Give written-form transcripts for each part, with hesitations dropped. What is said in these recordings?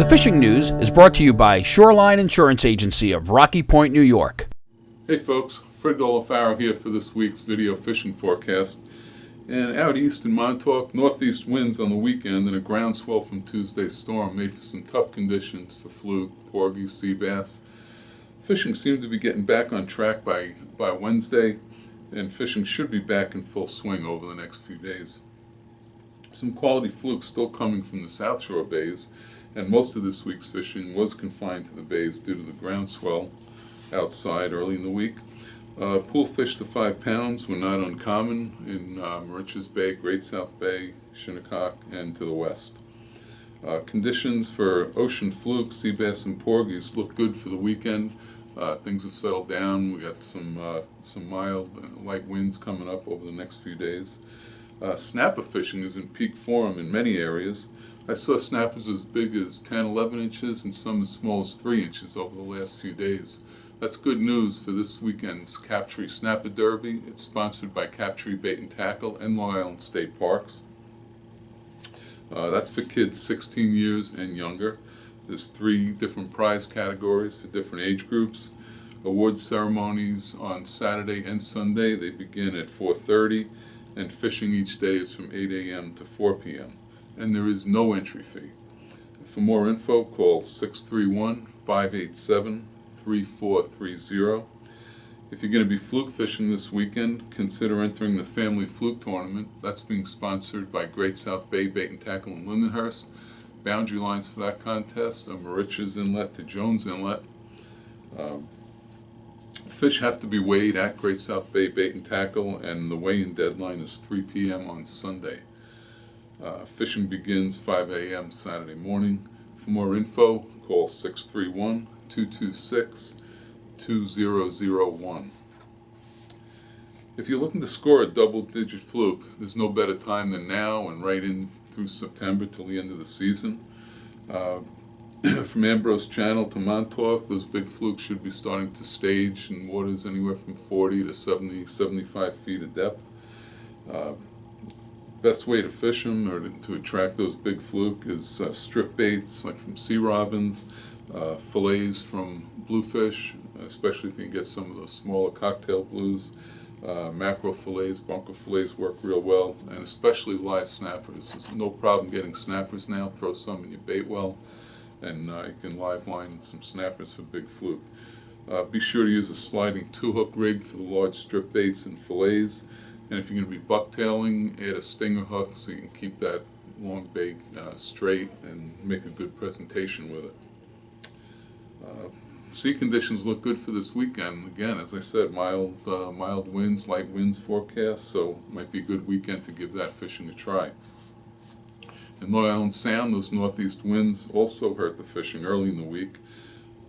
The fishing news is brought to you by Shoreline Insurance Agency of Rocky Point, New York. Hey folks, Fred Golofaro here for this week's video fishing forecast. And out east in Montauk, northeast winds on the weekend and a groundswell from Tuesday's storm made for some tough conditions for fluke, porgy, sea bass. Fishing seemed to be getting back on track by Wednesday, and fishing should be back in full swing over the next few days. Some quality flukes still coming from the South Shore bays, and most of this week's fishing was confined to the bays due to the groundswell outside early in the week. Pool fish to 5 pounds were not uncommon in Moriches Bay, Great South Bay, Shinnecock, and to the west. Conditions for ocean flukes, sea bass, and porgies look good for the weekend. Things have settled down. We got some mild, light winds coming up over the next few days. Snapper fishing is in peak form in many areas. I saw snappers as big as 10, 11 inches and some as small as 3 inches over the last few days. That's good news for this weekend's Capture Snapper Derby. It's sponsored by Capture Bait and Tackle and Long Island State Parks. That's for kids 16 years and younger. There's 3 different prize categories for different age groups. Award ceremonies on Saturday and Sunday. They begin at 4:30, and fishing each day is from 8 a.m. to 4 p.m. And there is no entry fee. For more info, call 631-587-3430. If you're going to be fluke fishing this weekend, consider entering the Family Fluke Tournament. That's being sponsored by Great South Bay Bait and Tackle in Lindenhurst. Boundary lines for that contest are Moriches Inlet to Jones Inlet. Fish have to be weighed at Great South Bay Bait and Tackle, and the weigh-in deadline is 3 p.m. on Sunday. Fishing begins 5 a.m. Saturday morning. For more info, call 631-226-2001. If you're looking to score a double-digit fluke, there's no better time than now and right in through September till the end of the season. From Ambrose Channel to Montauk, those big flukes should be starting to stage in waters anywhere from 40 to 70, 75 feet of depth. Best way to fish them or to attract those big fluke is strip baits like from sea robins, fillets from bluefish, especially if you can get some of those smaller cocktail blues. Mackerel fillets, bunker fillets work real well, and especially live snappers. There's no problem getting snappers now. Throw some in your bait well, and you can live line some snappers for big fluke. Be sure to use a sliding 2-hook rig for the large strip baits and fillets. And if you're going to be bucktailing, add a stinger hook so you can keep that long bait straight and make a good presentation with it. Sea conditions look good for this weekend. Again, as I said, mild winds, light winds forecast, so it might be a good weekend to give that fishing a try. In Long Island Sound, those northeast winds also hurt the fishing early in the week,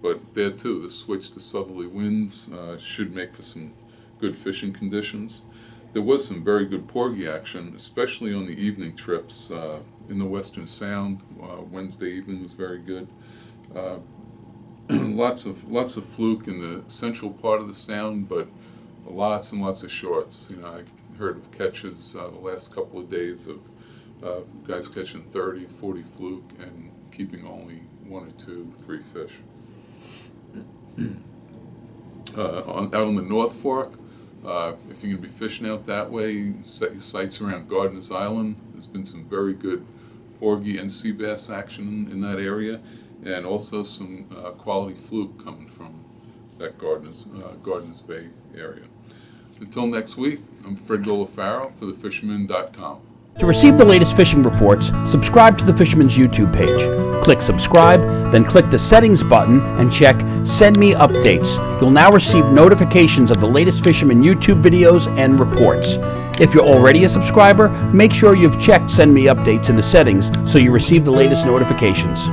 but there too, the switch to southerly winds should make for some good fishing conditions. There was some very good porgy action, especially on the evening trips in the Western Sound. Wednesday evening was very good. Lots of fluke in the central part of the Sound, but lots and lots of shorts. You know, I heard of catches the last couple of days of guys catching 30, 40 fluke and keeping only 1 or 2, 3 fish. Out on the North Fork, if you're going to be fishing out that way, set your sights around Gardiner's Island. There's been some very good porgy and sea bass action in that area, and also some quality fluke coming from that Gardiner's Bay area. Until next week, I'm Fred Golofaro for thefisherman.com. To receive the latest fishing reports, subscribe to the Fisherman's YouTube page. Click subscribe, then click the settings button and check Send Me Updates. You'll now receive notifications of the latest Fisherman YouTube videos and reports. If you're already a subscriber, make sure you've checked Send Me Updates in the settings so you receive the latest notifications.